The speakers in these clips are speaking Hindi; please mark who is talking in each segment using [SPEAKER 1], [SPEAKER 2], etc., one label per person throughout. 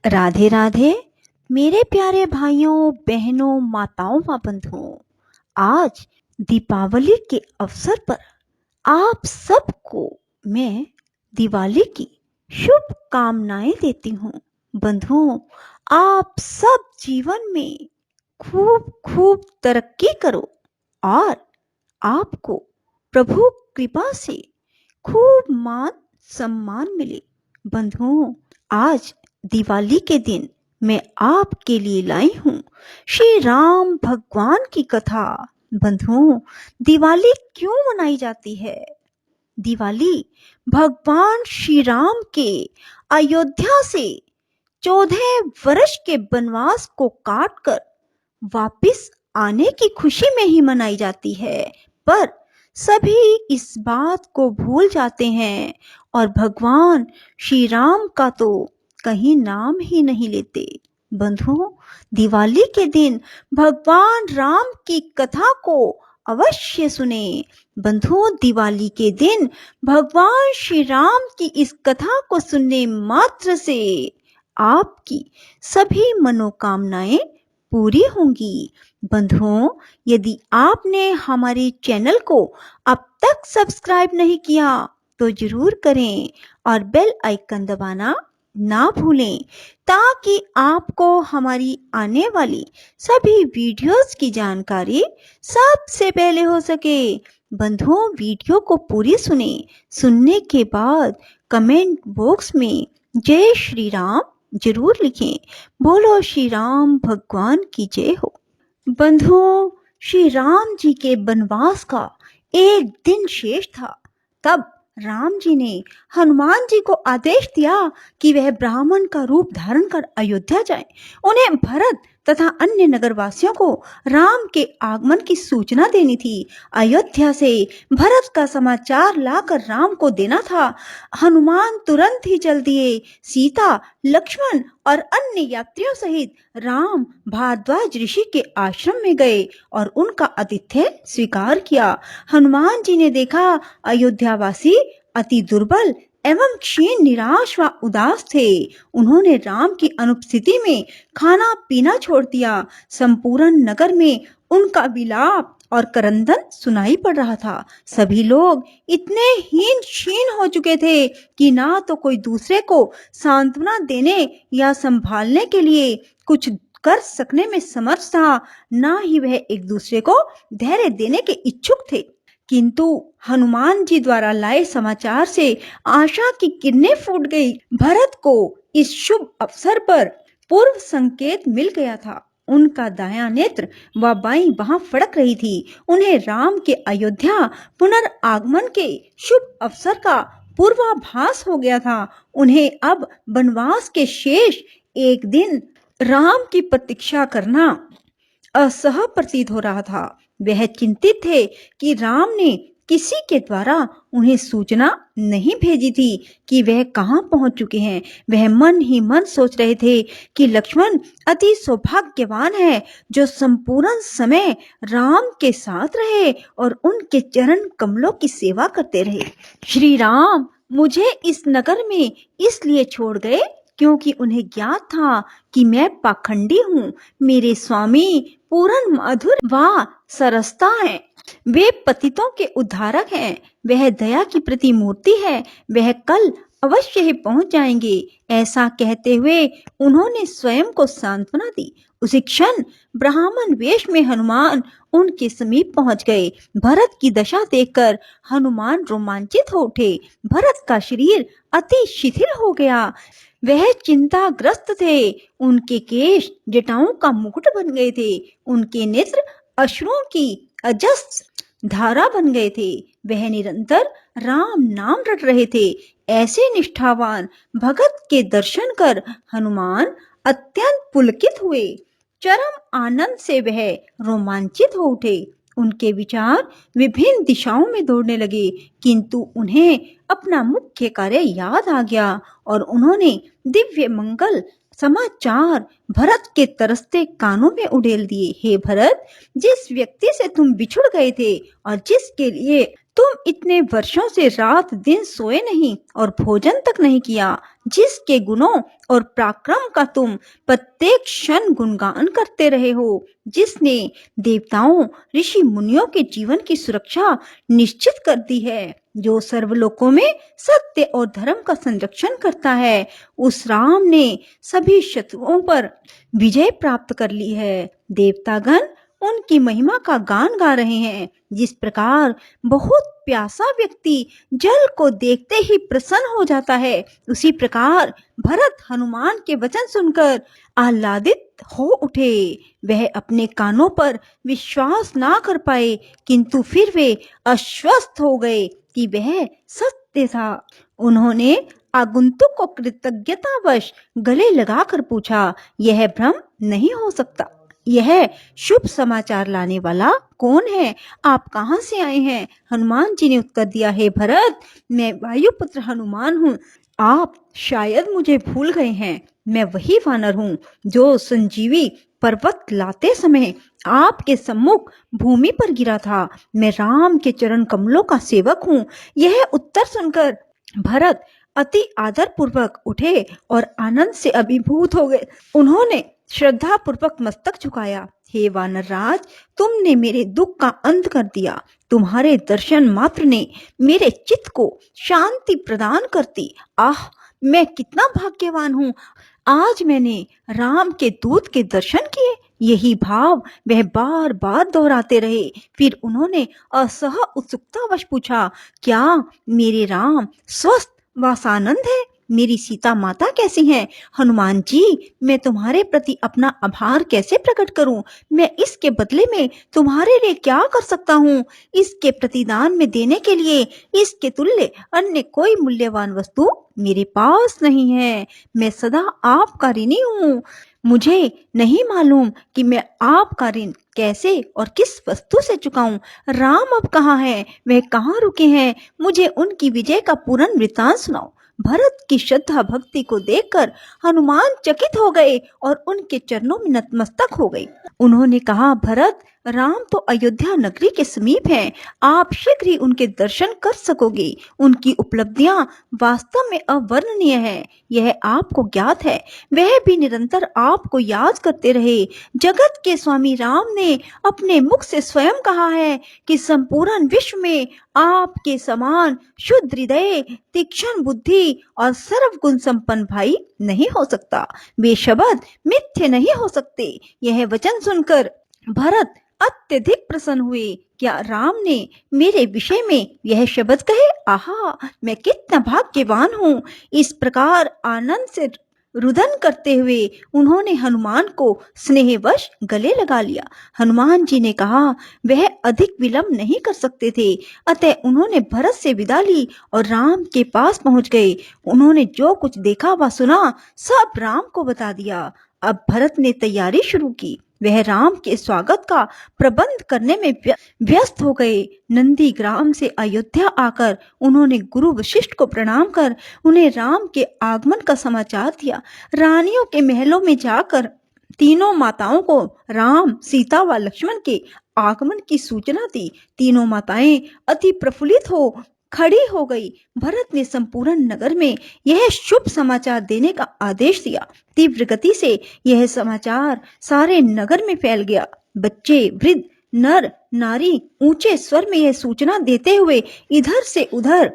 [SPEAKER 1] राधे राधे मेरे प्यारे भाइयों बहनों माताओं व बंधुओं। आज दीपावली के अवसर पर आप सबको मैं दिवाली की शुभकामनाएं देती हूँ। बंधुओं, आप सब जीवन में खूब खूब तरक्की करो और आपको प्रभु कृपा से खूब मान सम्मान मिले। बंधुओं, आज दिवाली के दिन मैं आपके लिए लाई हूँ श्री राम भगवान की कथा। बंधुओं, दिवाली क्यों मनाई जाती है? दिवाली भगवान श्री राम के अयोध्या से 14 वर्ष के वनवास को काटकर वापिस आने की खुशी में ही मनाई जाती है। पर सभी इस बात को भूल जाते हैं और भगवान श्री राम का तो कहीं नाम ही नहीं लेते। बंधुओं, दिवाली के दिन भगवान राम की कथा को अवश्य सुने। बंधुओं, दिवाली के दिन भगवान श्री राम की इस कथा को सुनने मात्र से आपकी सभी मनोकामनाएं पूरी होंगी। बंधुओं, यदि आपने हमारे चैनल को अब तक सब्सक्राइब नहीं किया तो जरूर करें और बेल आइकन दबाना ना भूलें ताकि आपको हमारी आने वाली सभी वीडियोस की जानकारी सबसे पहले हो सके। बंधुओं, वीडियो को पूरी सुने। सुनने के बाद कमेंट बॉक्स में जय श्री राम जरूर लिखें। बोलो श्री राम भगवान की जय हो। बंधुओं, श्री राम जी के वनवास का एक दिन शेष था। तब राम जी ने हनुमान जी को आदेश दिया कि वह ब्राह्मण का रूप धारण कर अयोध्या जाएं। उन्हें भरत तथा अन्य नगरवासियों को राम के आगमन की सूचना देनी थी। अयोध्या से भरत का समाचार लाकर राम को देना था। हनुमान तुरंत ही चल दिए। सीता, लक्ष्मण और अन्य यात्रियों सहित राम भारद्वाज ऋषि के आश्रम में गए और उनका आतिथ्य स्वीकार किया। हनुमान जी ने देखा अयोध्यावासी अति दुर्बल एवं क्षीण, निराश व उदास थे। उन्होंने राम की अनुपस्थिति में खाना पीना छोड़ दिया। संपूर्ण नगर में उनका विलाप और करंदन सुनाई पड़ रहा था। सभी लोग इतने हीन क्षीण हो चुके थे कि ना तो कोई दूसरे को सांत्वना देने या संभालने के लिए कुछ कर सकने में समर्थ था, ना ही वह एक दूसरे को धैर्य देने के इच्छुक थे। किंतु हनुमान जी द्वारा लाए समाचार से आशा की किरणें फूट गई। भरत को इस शुभ अवसर पर पूर्व संकेत मिल गया था। उनका दायां नेत्र व बाईं बाह फड़क रही थी। उन्हें राम के अयोध्या पुनर्आगमन के शुभ अवसर का पूर्वाभास हो गया था। उन्हें अब वनवास के शेष एक दिन राम की प्रतीक्षा करना असह प्रतीत हो रहा था। वह चिंतित थे कि राम ने किसी के द्वारा उन्हें सूचना नहीं भेजी थी कि वह कहाँ पहुंच चुके हैं। वह मन ही मन सोच रहे थे कि लक्ष्मण अति सौभाग्यवान है जो संपूर्ण समय राम के साथ रहे और उनके चरण कमलों की सेवा करते रहे। श्री राम मुझे इस नगर में इसलिए छोड़ गए क्योंकि उन्हें ज्ञात था कि मैं पाखंडी हूँ। मेरे स्वामी पूर्ण मधुर व सरसता है। वे पतितों के उद्धारक हैं। वह दया की प्रतिमूर्ति है। वह कल अवश्य ही पहुंच जाएंगे। ऐसा कहते हुए उन्होंने स्वयं को सांत्वना दी। उसी क्षण ब्राह्मण वेश में हनुमान उनके समीप पहुंच गए। भरत की दशा देखकर हनुमान रोमांचित हो उठे। भरत का शरीर अति शिथिल हो गया। वह चिंताग्रस्त थे। उनके केश जटाओं का मुकुट बन गए थे। उनके नेत्र अश्रुओं की अजस्र धारा बन गए थे। वह निरंतर राम नाम रट रहे थे। ऐसे निष्ठावान भगत के दर्शन कर हनुमान अत्यंत पुलकित हुए। चरम आनंद से वह रोमांचित हो उठे। उनके विचार विभिन्न दिशाओं में दौड़ने लगे, किंतु उन्हें अपना मुख्य कार्य याद आ गया और उन्होंने दिव्य मंगल समाचार भरत के तरसते कानों में उड़ेल दिए। हे भरत, जिस व्यक्ति से तुम बिछुड़ गए थे और जिसके लिए तुम इतने वर्षों से रात दिन सोए नहीं और भोजन तक नहीं किया, जिसके गुणों और पराक्रम का तुम प्रत्येक क्षण गुणगान करते रहे हो, जिसने देवताओं ऋषि मुनियों के जीवन की सुरक्षा निश्चित कर दी है, जो सर्वलोकों में सत्य और धर्म का संरक्षण करता है, उस राम ने सभी शत्रुओं पर विजय प्राप्त कर ली है। देवतागण उनकी महिमा का गान गा रहे हैं। जिस प्रकार बहुत प्यासा व्यक्ति जल को देखते ही प्रसन्न हो जाता है, उसी प्रकार भरत हनुमान के वचन सुनकर आह्लादित हो उठे। वह अपने कानों पर विश्वास ना कर पाए, किंतु फिर वे आश्वस्त हो गए कि वह सत्य था। उन्होंने आगंतुक को कृतज्ञतावश गले लगाकर पूछा, यह भ्रम नहीं हो सकता, यह शुभ समाचार लाने वाला कौन है? आप कहाँ से आए हैं? हनुमान जी ने उत्तर दिया, हे भरत, मैं वायुपुत्र हनुमान हूँ। आप शायद मुझे भूल गए हैं। मैं वही वानर हूँ जो संजीवी पर्वत लाते समय आपके सम्मुख भूमि पर गिरा था। मैं राम के चरण कमलों का सेवक हूँ। यह उत्तर सुनकर भरत अति आदर पूर्वक उठे और आनंद से अभिभूत हो गए। उन्होंने श्रद्धा पूर्वक मस्तक झुकाया। हे वानर राज, तुमने मेरे दुख का अंत कर दिया। तुम्हारे दर्शन मात्र ने मेरे चित्त को शांति प्रदान करती। आह, मैं कितना भाग्यवान हूँ। आज मैंने राम के दूत के दर्शन किए। यही भाव वह बार बार दोहराते रहे। फिर उन्होंने असह उत्सुकतावश पूछा, क्या मेरे राम स्वस्थ व सानंद है? मेरी सीता माता कैसी हैं? हनुमान जी, मैं तुम्हारे प्रति अपना आभार कैसे प्रकट करूं? मैं इसके बदले में तुम्हारे लिए क्या कर सकता हूं? इसके प्रतिदान में देने के लिए इसके तुल्य अन्य कोई मूल्यवान वस्तु मेरे पास नहीं है। मैं सदा आपका ऋणी हूँ। मुझे नहीं मालूम कि मैं आपका ऋण कैसे और किस वस्तु से चुकाऊं। राम अब कहाँ हैं? वह कहाँ रुके हैं? मुझे उनकी विजय का पूर्ण वृत्तांत सुनाओ। भरत की श्रद्धा भक्ति को देखकर हनुमान चकित हो गए और उनके चरणों में नतमस्तक हो गए। उन्होंने कहा, भरत, राम तो अयोध्या नगरी के समीप हैं। आप शीघ्र ही उनके दर्शन कर सकोगे। उनकी उपलब्धियां वास्तव में अवर्णनीय है, यह आपको ज्ञात है। वह भी निरंतर आपको याद करते रहे। जगत के स्वामी राम ने अपने मुख से स्वयं कहा है कि संपूर्ण विश्व में आपके समान शुद्ध हृदय, तीक्ष्ण बुद्धि और सर्व गुण संपन्न भाई नहीं हो सकता। वे शब्द मिथ्य नहीं हो सकते। यह वचन सुनकर भरत अत्यधिक प्रसन्न हुए। क्या राम ने मेरे विषय में यह शब्द कहे? आहा, मैं कितना भाग्यवान हूँ। इस प्रकार आनंद से रुदन करते हुए उन्होंने हनुमान को स्नेहवश गले लगा लिया। हनुमान जी ने कहा, वह अधिक विलंब नहीं कर सकते थे, अतः उन्होंने भरत से विदा ली और राम के पास पहुंच गए। उन्होंने जो कुछ देखा व सुना सब राम को बता दिया। अब भरत ने तैयारी शुरू की। वह राम के स्वागत का प्रबंध करने में व्यस्त हो गए। नंदी ग्राम से अयोध्या आकर उन्होंने गुरु वशिष्ठ को प्रणाम कर उन्हें राम के आगमन का समाचार दिया। रानियों के महलों में जाकर तीनों माताओं को राम, सीता व लक्ष्मण के आगमन की सूचना दी। तीनों माताएं अति प्रफुल्लित हो खड़ी हो गई। भरत ने संपूर्ण नगर में यह शुभ समाचार देने का आदेश दिया। तीव्र गति से यह समाचार सारे नगर में फैल गया। बच्चे, वृद्ध, नर नारी ऊंचे स्वर में यह सूचना देते हुए इधर से उधर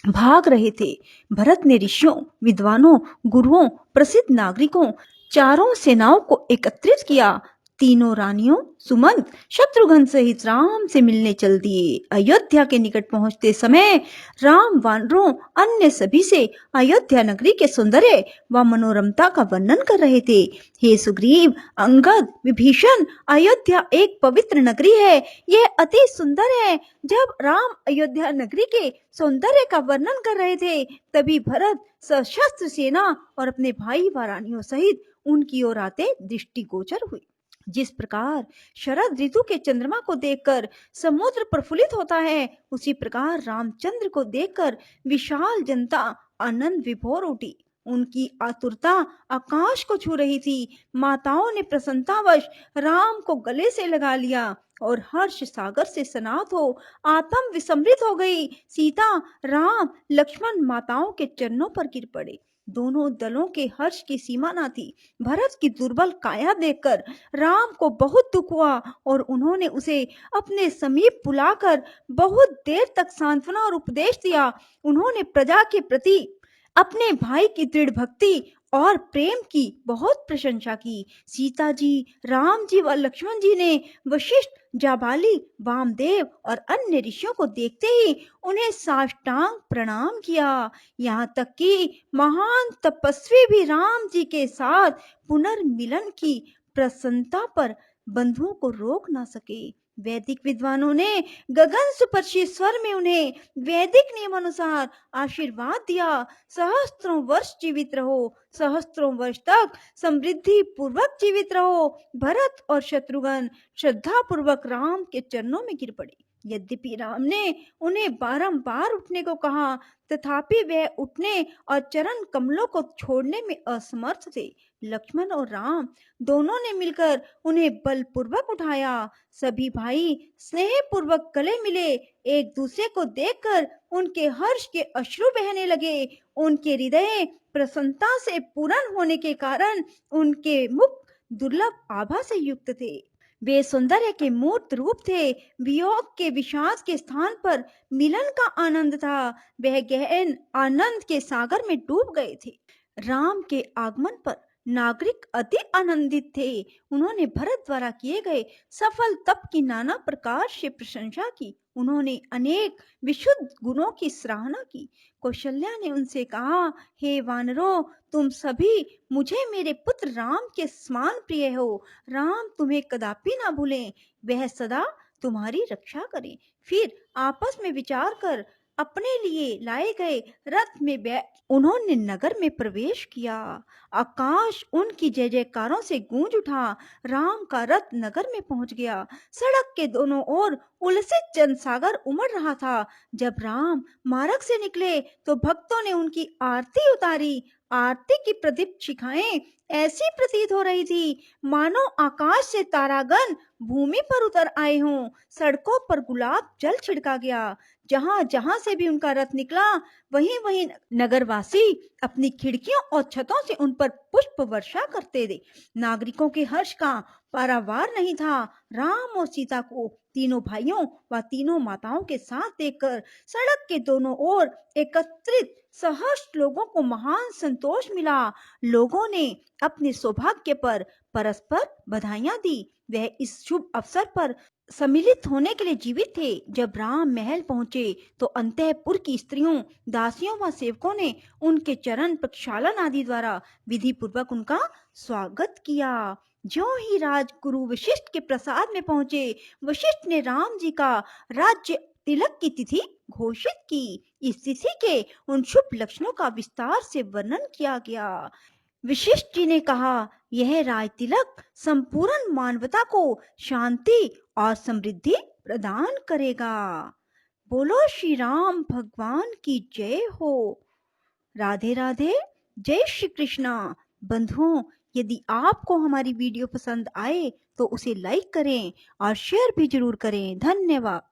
[SPEAKER 1] भाग रहे थे। भरत ने ऋषियों, विद्वानों, गुरुओं, प्रसिद्ध नागरिकों, चारों सेनाओं को एकत्रित किया। तीनों रानियों सुमंत शत्रुघ्न सहित राम से मिलने चल दिए। अयोध्या के निकट पहुंचते समय राम वानरों अन्य सभी से अयोध्या नगरी के सौंदर्य व मनोरमता का वर्णन कर रहे थे। हे सुग्रीव, अंगद, विभीषण, अयोध्या एक पवित्र नगरी है। यह अति सुंदर है। जब राम अयोध्या नगरी के सौंदर्य का वर्णन कर रहे थे, तभी भरत सशस्त्र सेना और अपने भाई व रानियों सहित उनकी ओर आते दृष्टिगोचर हुए। जिस प्रकार शरद ऋतु के चंद्रमा को देखकर समुद्र प्रफुल्लित होता है, उसी प्रकार रामचंद्र को देखकर विशाल जनता आनंद विभोर उठी। उनकी आतुरता आकाश को छू रही थी। माताओं ने प्रसन्नतावश राम को गले से लगा लिया और हर्ष सागर से स्नात हो आत्म विस्मृत हो गई। सीता, राम, लक्ष्मण माताओं के चरणों पर गिर पड़े। दोनों दलों के हर्ष की सीमा न थी। भरत की दुर्बल काया देखकर राम को बहुत दुख हुआ और उन्होंने उसे अपने समीप बुलाकर बहुत देर तक सांत्वना और उपदेश दिया। उन्होंने प्रजा के प्रति अपने भाई की दृढ़ भक्ति और प्रेम की बहुत प्रशंसा की। सीता जी, राम जी व लक्ष्मण जी ने वशिष्ठ, जाबाली, वामदेव और अन्य ऋषियों को देखते ही उन्हें साष्टांग प्रणाम किया। यहाँ तक कि महान तपस्वी भी राम जी के साथ पुनर्मिलन की प्रसन्नता पर बंधुओं को रोक न सके। वैदिक विद्वानों ने गगन स्पर्शी स्वर में उन्हें वैदिक नियमानुसार आशीर्वाद दिया। सहस्त्रों वर्ष जीवित रहो, सहस्त्रों वर्ष तक समृद्धि पूर्वक जीवित रहो। भरत और शत्रुघ्न श्रद्धा पूर्वक राम के चरणों में गिर पड़े। यद्यपि राम ने उन्हें बारंबार उठने को कहा, तथापि वे उठने और चरण कमलों को छोड़ने में असमर्थ थे। लक्ष्मण और राम दोनों ने मिलकर उन्हें बलपूर्वक उठाया। सभी भाई स्नेह पूर्वक गले मिले। एक दूसरे को देखकर उनके हर्ष के अश्रु बहने लगे। उनके हृदय प्रसन्नता से पूर्ण होने के कारण उनके मुख दुर्लभ आभा से युक्त थे। वे सौंदर्य के मूर्त रूप थे। वियोग के विषाद के स्थान पर मिलन का आनंद था। वह गहन आनंद के सागर में डूब गए थे। राम के आगमन पर नागरिक अति आनंदित थे। उन्होंने भरत द्वारा किए गए सफल तप की नाना प्रकार से प्रशंसा की। उन्होंने अनेक विशुद्ध गुणों की सराहना की। कौशल्या ने उनसे कहा, हे वानरों, तुम सभी मुझे मेरे पुत्र राम के समान प्रिय हो। राम तुम्हें कदापि ना भूलें, वह सदा तुम्हारी रक्षा करें। फिर आपस में विचार कर अपने लिए लाए गए रथ में बैठ उन्होंने नगर में प्रवेश किया। आकाश उनकी जय जयकारों से गूंज उठा। राम का रथ नगर में पहुंच गया। सड़क के दोनों ओर उलसित जनसागर उमड़ रहा था। जब राम मार्ग से निकले तो भक्तों ने उनकी आरती उतारी। आरती की प्रदीप्त शिखाएं ऐसी प्रतीत हो रही थी मानो आकाश से तारागण भूमि पर उतर आए हों। सड़कों पर गुलाब जल छिड़का गया। जहां जहां से भी उनका रथ निकला, वहीं वहीं नगरवासी अपनी खिड़कियों और छतों से उन पर पुष्प वर्षा करते थे। नागरिकों के हर्ष का पारावार नहीं था। राम और सीता को तीनों भाइयों व तीनों माताओं के साथ देखकर सड़क के दोनों ओर एकत्रित सहर्ष लोगों को महान संतोष मिला। लोगों ने अपने सौभाग्य पर परस्पर बधाइयां दी। वह इस शुभ अवसर पर सम्मिलित होने के लिए जीवित थे। जब राम महल पहुंचे तो अंतःपुर की स्त्रियों, दासियों व सेवकों ने उनके चरण प्रक्षालन आदि द्वारा विधि पूर्वक उनका स्वागत किया। ज्यों ही राजगुरु वशिष्ठ के प्रसाद में पहुंचे, वशिष्ठ ने राम जी का राज्य तिलक की तिथि घोषित की। इस तिथि के उन शुभ लक्षणों का विस्तार से वर्णन किया गया। वशिष्ठ जी ने कहा, यह राज तिलक संपूर्ण मानवता को शांति और समृद्धि प्रदान करेगा। बोलो श्री राम भगवान की जय हो। राधे राधे। जय श्री कृष्णा। बंधुओं, यदि आपको हमारी वीडियो पसंद आए तो उसे लाइक करें और शेयर भी जरूर करें। धन्यवाद।